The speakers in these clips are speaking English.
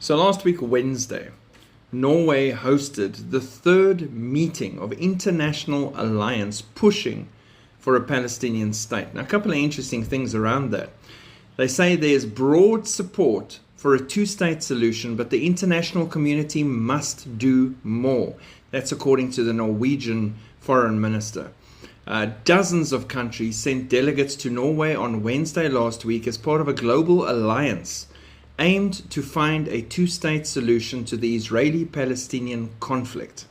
So last week, Wednesday, Norway hosted the third meeting of International Alliance pushing for a Palestinian state. Now, a couple of interesting things around that. They say there's broad support for a two-state solution, but the international community must do more. That's according to the Norwegian foreign minister. Dozens of countries sent delegates to Norway on Wednesday last week as part of a global alliance aimed to find a two-state solution to the Israeli-Palestinian conflict.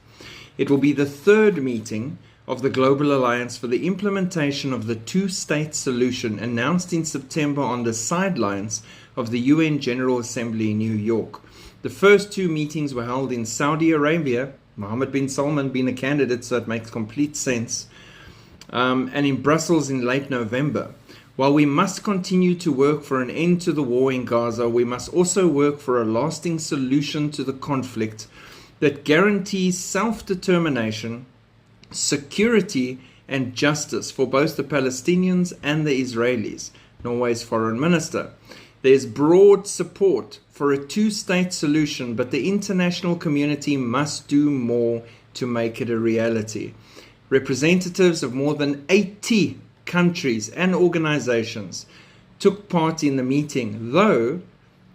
It will be the third meeting of the Global Alliance for the implementation of the two-state solution announced in September on the sidelines of the UN General Assembly in New York. The first two meetings were held in Saudi Arabia, Mohammed bin Salman being a candidate, so it makes complete sense, and in Brussels in late November. While we must continue to work for an end to the war in Gaza, we must also work for a lasting solution to the conflict that guarantees self-determination, security, and justice for both the Palestinians and the Israelis, Norway's foreign minister. There's broad support for a two-state solution, but the international community must do more to make it a reality. Representatives of more than 80 countries and organizations took part in the meeting, though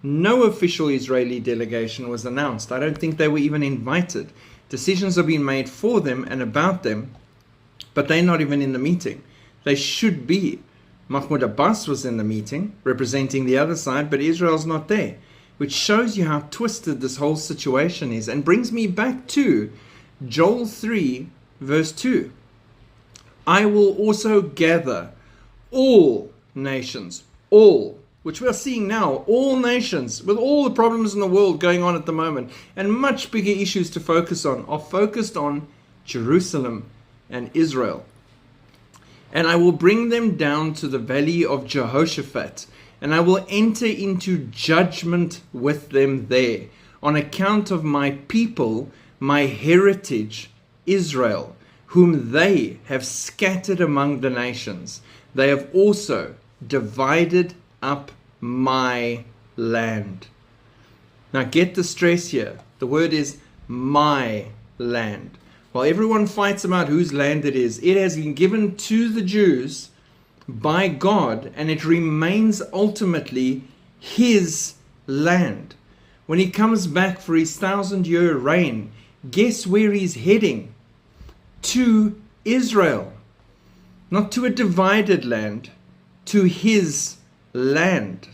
no official Israeli delegation was announced. I don't think they were even invited. Decisions are being made for them and about them, but they're not even in the meeting. They should be. Mahmoud Abbas was in the meeting, representing the other side, but Israel's not there, which shows you how twisted this whole situation is, and brings me back to Joel 3, verse 2. I will also gather all nations, all, which we are seeing now, all nations, with all the problems in the world going on at the moment, and much bigger issues to focus on, are focused on Jerusalem and Israel. And I will bring them down to the valley of Jehoshaphat, and I will enter into judgment with them there, on account of my people, my heritage, Israel, whom they have scattered among the nations. They have also divided up my land. Now get the stress here. The word is my land. While everyone fights about whose land it has been given to the Jews by God, and it remains ultimately his land. When he comes back for his 1,000-year reign, guess where he's heading? To Israel. Not to a divided land, to his land.